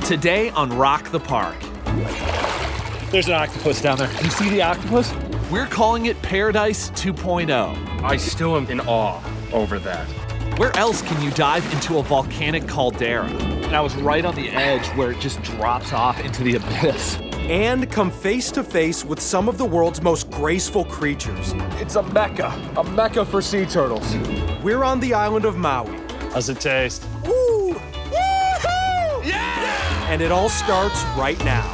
Today on Rock the Park. There's an octopus down there. You see the octopus? We're calling it Paradise 2.0. I still am in awe over that. Where else can you dive into a volcanic caldera? And I was right on the edge where it just drops off into the abyss. And come face to face with some of the world's most graceful creatures. It's a mecca for sea turtles. We're on the island of Maui. How's it taste? Woo! Woohoo! Yeah! And it all starts right now.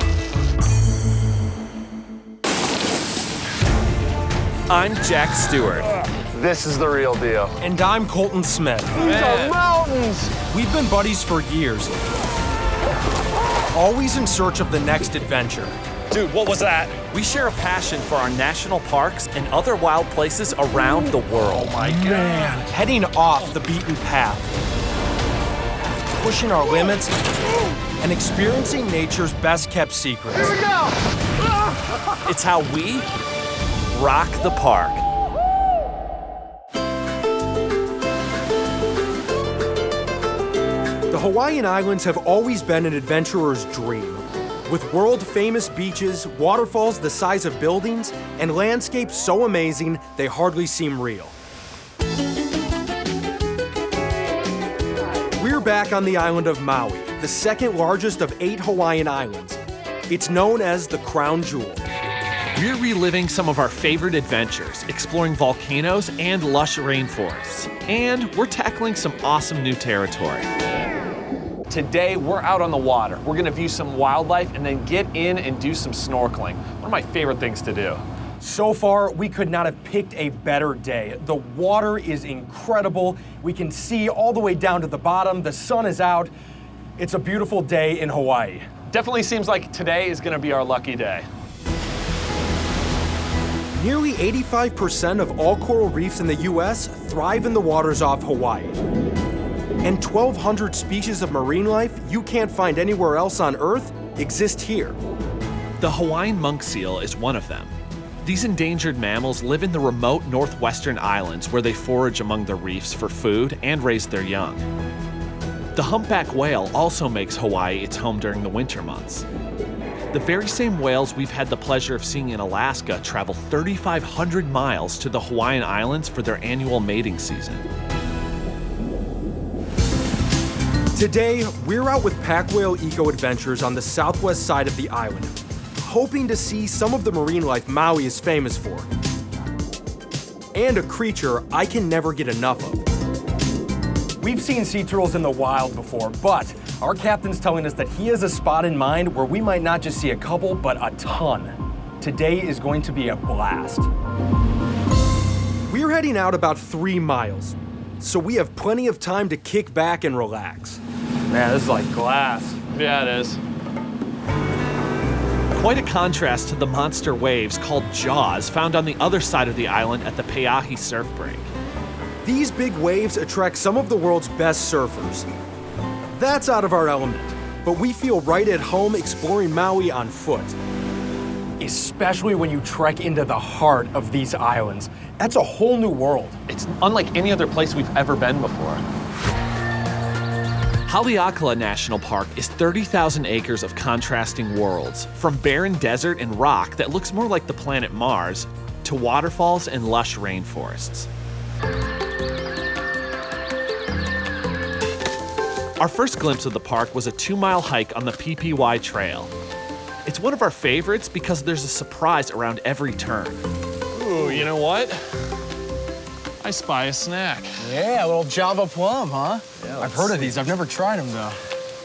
I'm Jack Stewart. This is the real deal. And I'm Colton Smith. These are mountains! We've been buddies for years, always in search of the next adventure. Dude, what was that? We share a passion for our national parks and other wild places around the world. Oh my God. Heading off the beaten path, pushing our limits, and experiencing nature's best-kept secrets. Here we go! It's how we rock the park. The Hawaiian Islands have always been an adventurer's dream. With world-famous beaches, waterfalls the size of buildings, and landscapes so amazing they hardly seem real. We're back on the island of Maui, the second largest of 8 Hawaiian islands. It's known as the Crown Jewel. We're reliving some of our favorite adventures, exploring volcanoes and lush rainforests. And we're tackling some awesome new territory. Today, we're out on the water. We're gonna view some wildlife and then get in and do some snorkeling. One of my favorite things to do. So far, we could not have picked a better day. The water is incredible. We can see all the way down to the bottom. The sun is out. It's a beautiful day in Hawaii. Definitely seems like today is gonna be our lucky day. Nearly 85% of all coral reefs in the US thrive in the waters off Hawaii. And 1,200 species of marine life you can't find anywhere else on Earth exist here. The Hawaiian monk seal is one of them. These endangered mammals live in the remote northwestern islands where they forage among the reefs for food and raise their young. The humpback whale also makes Hawaii its home during the winter months. The very same whales we've had the pleasure of seeing in Alaska travel 3,500 miles to the Hawaiian Islands for their annual mating season. Today, we're out with Pack Whale Eco Adventures on the southwest side of the island, hoping to see some of the marine life Maui is famous for. And a creature I can never get enough of. We've seen sea turtles in the wild before, but our captain's telling us that he has a spot in mind where we might not just see a couple, but a ton. Today is going to be a blast. We're heading out about 3 miles, so we have plenty of time to kick back and relax. Man, this is like glass. Yeah, it is. Quite a contrast to the monster waves called Jaws found on the other side of the island at the Pe'ahi surf break. These big waves attract some of the world's best surfers. That's out of our element, but we feel right at home exploring Maui on foot. Especially when you trek into the heart of these islands. That's a whole new world. It's unlike any other place we've ever been before. Haleakala National Park is 30,000 acres of contrasting worlds, from barren desert and rock that looks more like the planet Mars, to waterfalls and lush rainforests. Our first glimpse of the park was a 2-mile hike on the PPY Trail. It's one of our favorites because there's a surprise around every turn. Ooh, you know what? I spy a snack. Yeah, a little Java plum, huh? Yeah, I've heard of these. I've never tried them, though.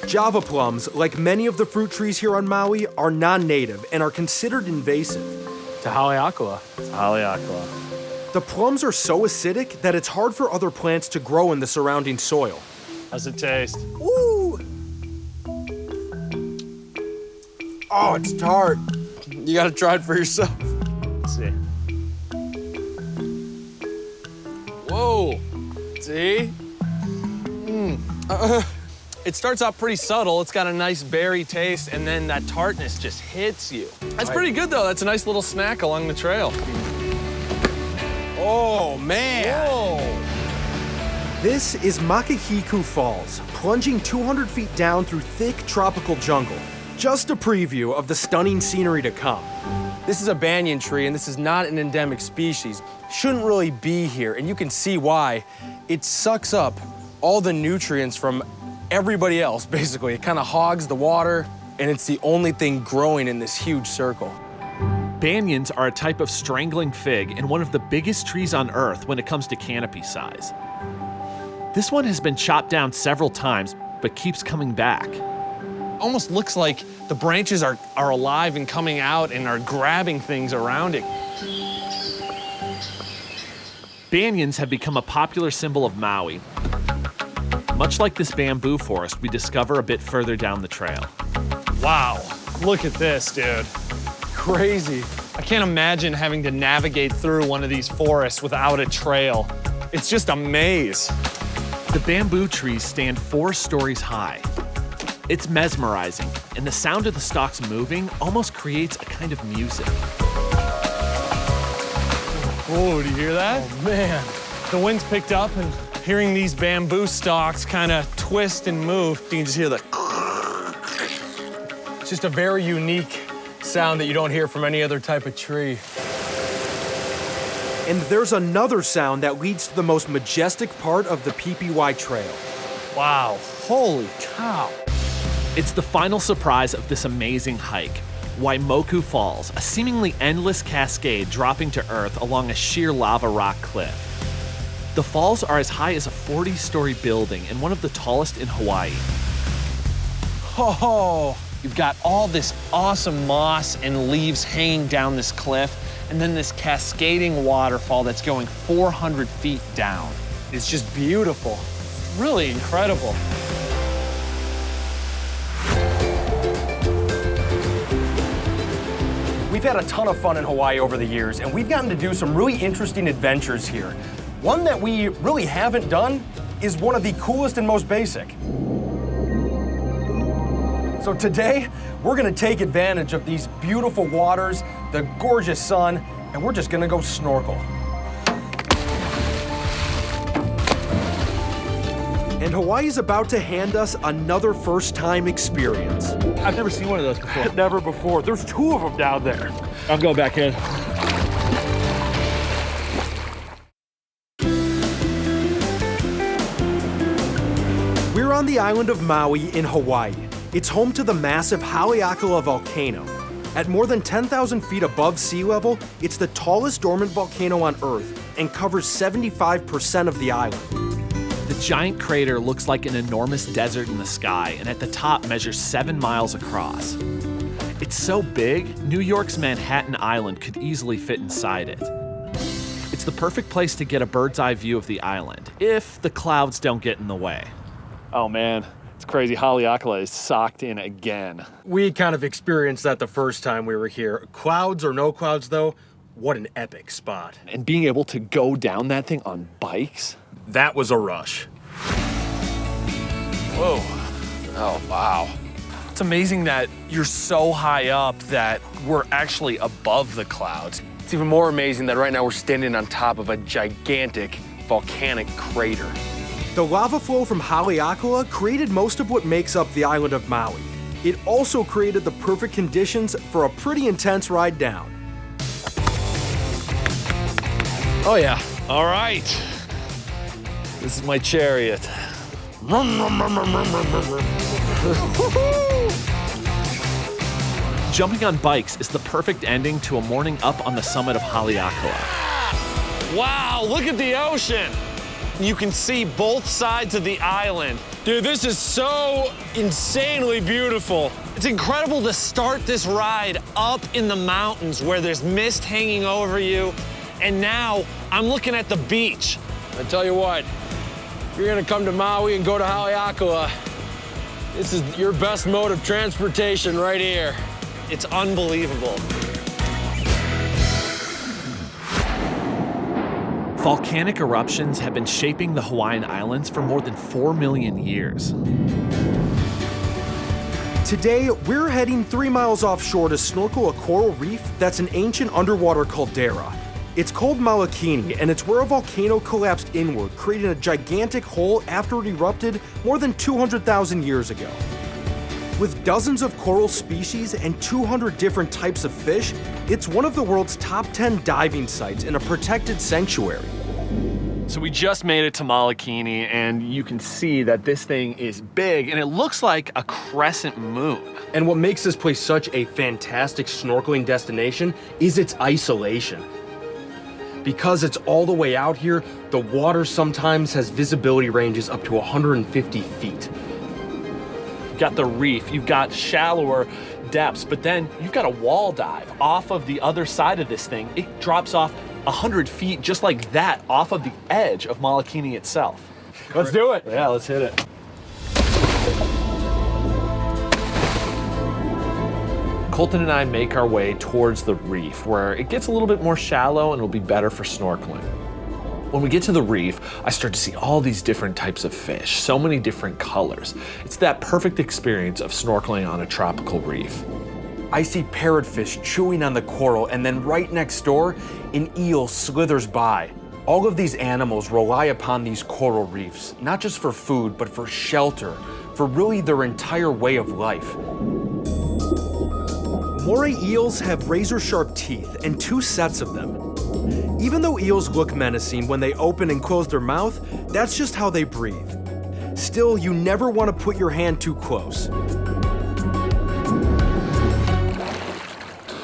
Java plums, like many of the fruit trees here on Maui, are non-native and are considered invasive. To Haleakala. Haleakala. The plums are so acidic that it's hard for other plants to grow in the surrounding soil. How's it taste? Ooh! Oh, it's tart. You gotta try it for yourself. Let's see. Whoa. See? It starts out pretty subtle. It's got a nice berry taste, and then that tartness just hits you. That's pretty good, though. That's a nice little snack along the trail. Oh, man. Whoa. This is Makahiku Falls, plunging 200 feet down through thick tropical jungle. Just a preview of the stunning scenery to come. This is a banyan tree, and this is not an endemic species. Shouldn't really be here, and you can see why. It sucks up all the nutrients from everybody else, basically. It kind of hogs the water, and it's the only thing growing in this huge circle. Banyans are a type of strangling fig and one of the biggest trees on Earth when it comes to canopy size. This one has been chopped down several times, but keeps coming back. Almost looks like the branches are alive and coming out and are grabbing things around it. Banyans have become a popular symbol of Maui, much like this bamboo forest we discover a bit further down the trail. Wow, look at this, dude. Crazy. I can't imagine having to navigate through one of these forests without a trail. It's just a maze. The bamboo trees stand 4 stories high. It's mesmerizing, and the sound of the stalks moving almost creates a kind of music. Whoa, do you hear that? Oh, man. The wind's picked up, and hearing these bamboo stalks kind of twist and move, you can just hear the... It's just a very unique sound that you don't hear from any other type of tree. And there's another sound that leads to the most majestic part of the PPY Trail. Wow, holy cow. It's the final surprise of this amazing hike, Waimoku Falls, a seemingly endless cascade dropping to earth along a sheer lava rock cliff. The falls are as high as a 40-story building and one of the tallest in Hawaii. Oh, you've got all this awesome moss and leaves hanging down this cliff, and then this cascading waterfall that's going 400 feet down. It's just beautiful. Really incredible. We've had a ton of fun in Hawaii over the years, and we've gotten to do some really interesting adventures here. One that we really haven't done is one of the coolest and most basic. So today, we're gonna take advantage of these beautiful waters, the gorgeous sun, and we're just gonna go snorkel. And Hawaii's about to hand us another first-time experience. I've never seen one of those before. Never before. There's 2 of them down there. I'll go back in. We're on the island of Maui in Hawaii. It's home to the massive Haleakala volcano. At more than 10,000 feet above sea level, it's the tallest dormant volcano on Earth and covers 75% of the island. The giant crater looks like an enormous desert in the sky, and at the top measures 7 miles across. It's so big, New York's Manhattan Island could easily fit inside it. It's the perfect place to get a bird's eye view of the island, if the clouds don't get in the way. Oh man, it's crazy. Haleakala is socked in again. We kind of experienced that the first time we were here. Clouds or no clouds, though, what an epic spot. And being able to go down that thing on bikes? That was a rush. Whoa. Oh, wow. It's amazing that you're so high up that we're actually above the clouds. It's even more amazing that right now we're standing on top of a gigantic volcanic crater. The lava flow from Haleakala created most of what makes up the island of Maui. It also created the perfect conditions for a pretty intense ride down. Oh yeah. All right. This is my chariot. Jumping on bikes is the perfect ending to a morning up on the summit of Haleakala. Wow, look at the ocean. You can see both sides of the island. Dude, this is so insanely beautiful. It's incredible to start this ride up in the mountains where there's mist hanging over you. And now I'm looking at the beach. I tell you what, if you're gonna come to Maui and go to Haleakala, this is your best mode of transportation right here. It's unbelievable. Volcanic eruptions have been shaping the Hawaiian Islands for more than 4 million years. Today, we're heading 3 miles offshore to snorkel a coral reef that's an ancient underwater caldera. It's called Malakini, and it's where a volcano collapsed inward, creating a gigantic hole after it erupted more than 200,000 years ago. With dozens of coral species and 200 different types of fish, it's one of the world's top 10 diving sites in a protected sanctuary. So we just made it to Malakini, and you can see that this thing is big, and it looks like a crescent moon. And what makes this place such a fantastic snorkeling destination is its isolation. Because it's all the way out here, the water sometimes has visibility ranges up to 150 feet. You've got the reef, you've got shallower depths, but then you've got a wall dive off of the other side of this thing. It drops off 100 feet just like that off of the edge of Malakini itself. Let's do it. Yeah, let's hit it. Colton and I make our way towards the reef where it gets a little bit more shallow and it'll be better for snorkeling. When we get to the reef, I start to see all these different types of fish, so many different colors. It's that perfect experience of snorkeling on a tropical reef. I see parrotfish chewing on the coral, and then right next door, an eel slithers by. All of these animals rely upon these coral reefs, not just for food, but for shelter, for really their entire way of life. Moray eels have razor-sharp teeth and 2 sets of them. Even though eels look menacing when they open and close their mouth, that's just how they breathe. Still, you never want to put your hand too close.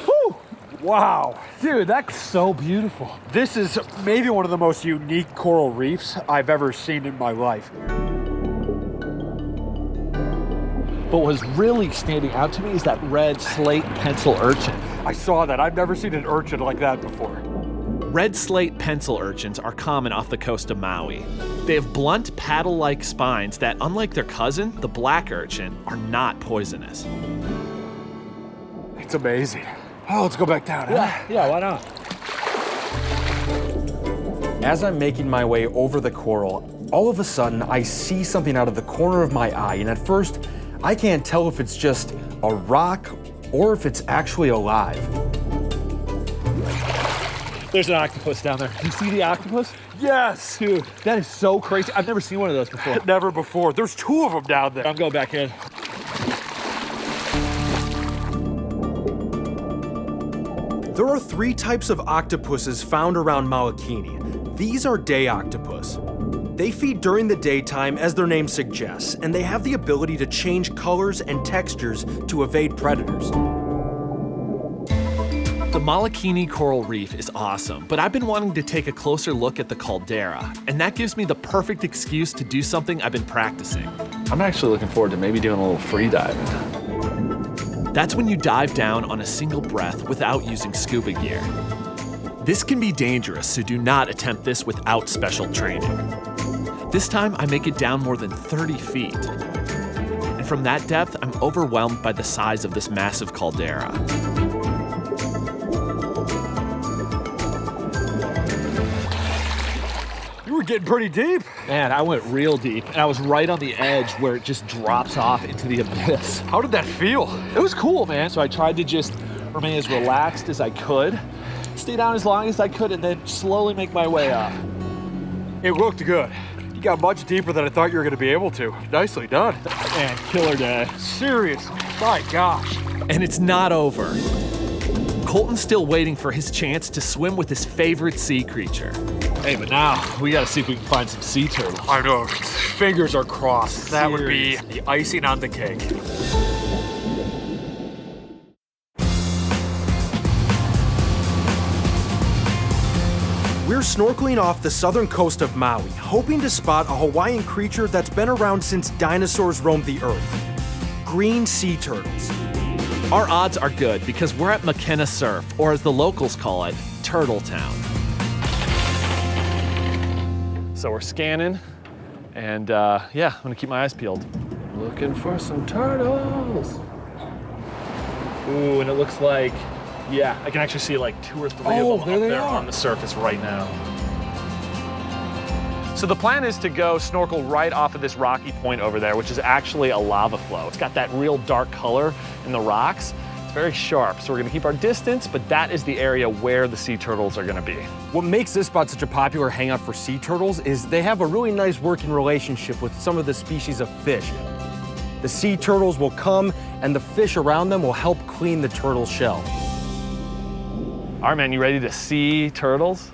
Whew. Wow, dude, that's so beautiful. This is maybe one of the most unique coral reefs I've ever seen in my life. But what's really standing out to me is that red slate pencil urchin. I saw that. I've never seen an urchin like that before. Red slate pencil urchins are common off the coast of Maui. They have blunt paddle-like spines that, unlike their cousin, the black urchin, are not poisonous. It's amazing. Oh, let's go back down. Yeah, why not? As I'm making my way over the coral, all of a sudden I see something out of the corner of my eye, and at first I can't tell if it's just a rock or if it's actually alive. There's an octopus down there. You see the octopus? Yes. Dude, that is so crazy. I've never seen one of those before. Never before. There's 2 of them down there. I'm going back in. There are 3 types of octopuses found around Malakini. These are day octopus. They feed during the daytime, as their name suggests, and they have the ability to change colors and textures to evade predators. The Malakini Coral Reef is awesome, but I've been wanting to take a closer look at the caldera, and that gives me the perfect excuse to do something I've been practicing. I'm actually looking forward to maybe doing a little free diving. That's when you dive down on a single breath without using scuba gear. This can be dangerous, so do not attempt this without special training. This time, I make it down more than 30 feet. And from that depth, I'm overwhelmed by the size of this massive caldera. You were getting pretty deep. Man, I went real deep, and I was right on the edge where it just drops off into the abyss. How did that feel? It was cool, man. So I tried to just remain as relaxed as I could, stay down as long as I could, and then slowly make my way up. It looked good. You got much deeper than I thought you were going to be able to. Nicely done. Man, killer day. Seriously, my gosh. And it's not over. Colton's still waiting for his chance to swim with his favorite sea creature. Hey, but now we gotta see if we can find some sea turtles. I know. Fingers are crossed. That would be the icing on the cake. We're snorkeling off the southern coast of Maui, hoping to spot a Hawaiian creature that's been around since dinosaurs roamed the earth. Green sea turtles. Our odds are good because we're at McKenna Surf, or as the locals call it, Turtle Town. So we're scanning, and yeah, I'm gonna keep my eyes peeled. Looking for some turtles. Ooh, and it looks like, yeah, I can actually see like 2 or 3 of them up there on the surface right now. So the plan is to go snorkel right off of this rocky point over there, which is actually a lava flow. It's got that real dark color in the rocks. It's It's very sharp, so we're gonna keep our distance, but that is the area where the sea turtles are gonna be. What makes this spot such a popular hangout for sea turtles is they have a really nice working relationship with some of the species of fish. The sea turtles will come, and the fish around them will help clean the turtle shell. All right, man, you ready to see turtles?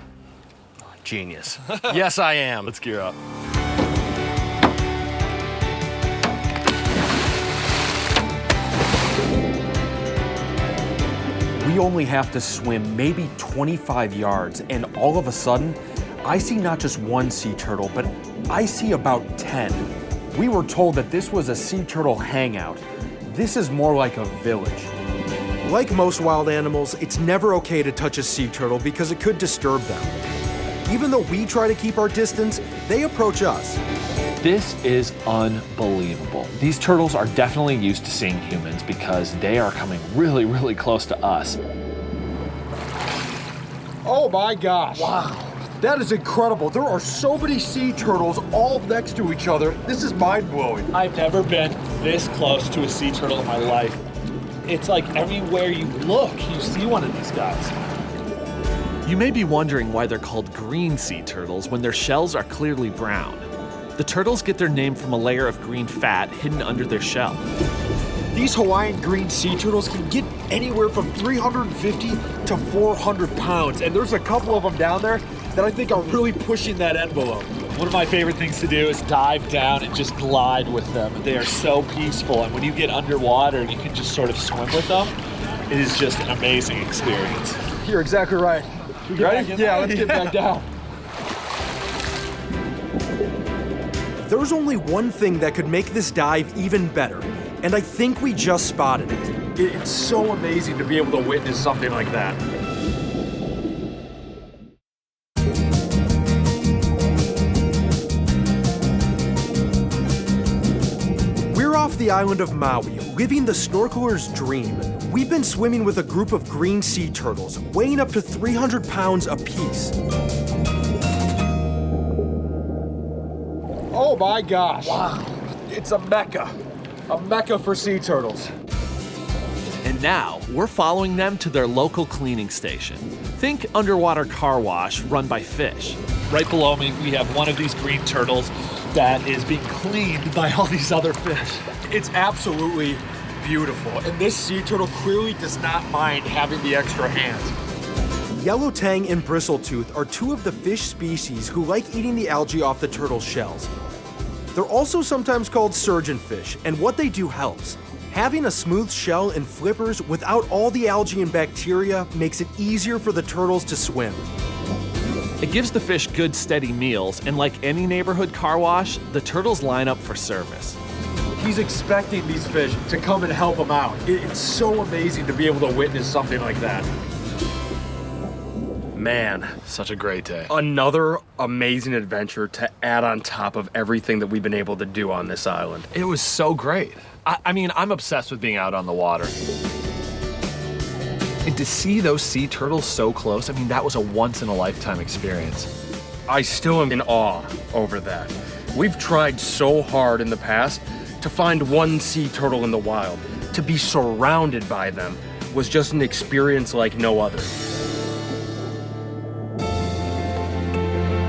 Genius. Yes, I am. Let's gear up. We only have to swim maybe 25 yards, and all of a sudden, I see not just one sea turtle, but I see about 10. We were told that this was a sea turtle hangout. This is more like a village. Like most wild animals, it's never okay to touch a sea turtle because it could disturb them. Even though we try to keep our distance, they approach us. This is unbelievable. These turtles are definitely used to seeing humans because they are coming really, really close to us. Oh my gosh. Wow. That is incredible. There are so many sea turtles all next to each other. This is mind-blowing. I've never been this close to a sea turtle in my life. It's like everywhere you look, you see one of these guys. You may be wondering why they're called green sea turtles when their shells are clearly brown. The turtles get their name from a layer of green fat hidden under their shell. These Hawaiian green sea turtles can get anywhere from 350 to 400 pounds, and there's a couple of them down there that I think are really pushing that envelope. One of my favorite things to do is dive down and just glide with them. They are so peaceful, and when you get underwater and you can just sort of swim with them, it is just an amazing experience. You're exactly right. You ready? Yeah, let's get back down. There's only one thing that could make this dive even better, and I think we just spotted it. It's so amazing to be able to witness something like that. We're off the island of Maui, living the snorkeler's dream. We've been swimming with a group of green sea turtles, weighing up to 300 pounds apiece. Oh my gosh. Wow. It's a mecca for sea turtles. And now, we're following them to their local cleaning station. Think underwater car wash run by fish. Right below me, we have one of these green turtles that is being cleaned by all these other fish. It's absolutely beautiful, and this sea turtle clearly does not mind having the extra hands. Yellow tang and bristletooth are two of the fish species who like eating the algae off the turtle's shells. They're also sometimes called surgeonfish, and what they do helps. Having a smooth shell and flippers without all the algae and bacteria makes it easier for the turtles to swim. It gives the fish good, steady meals, and like any neighborhood car wash, the turtles line up for service. He's expecting these fish to come and help him out. It's so amazing to be able to witness something like that. Man, Such a great day. another amazing adventure to add on top of everything that we've been able to do on this island. It was so great. I mean, I'm obsessed with being out on the water. And to see those sea turtles so close, I mean, that was a once-in-a-lifetime experience. I still am in awe over that. We've tried so hard in the past to find one sea turtle in the wild. To be surrounded by them was just an experience like no other.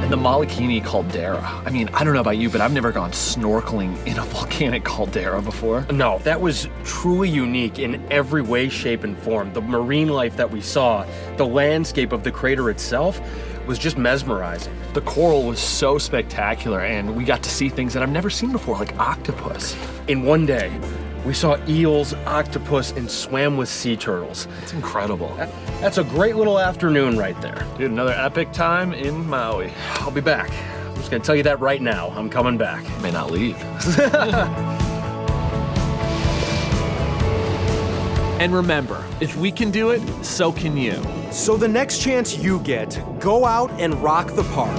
And the Malakini caldera. I mean, I don't know about you, but I've never gone snorkeling in a volcanic caldera before. No, that was truly unique in every way, shape, and form. The marine life that we saw, the landscape of the crater itself, was just mesmerizing. The coral was so spectacular, and we got to see things that I've never seen before, like octopus. In one day, we saw eels, octopus, and swam with sea turtles. It's incredible. That's a great little afternoon right there. Dude, another epic time in Maui. I'll be back. I'm just gonna tell you that right now. I'm coming back. I may not leave. And remember, if we can do it, so can you. So the next chance you get, go out and rock the park.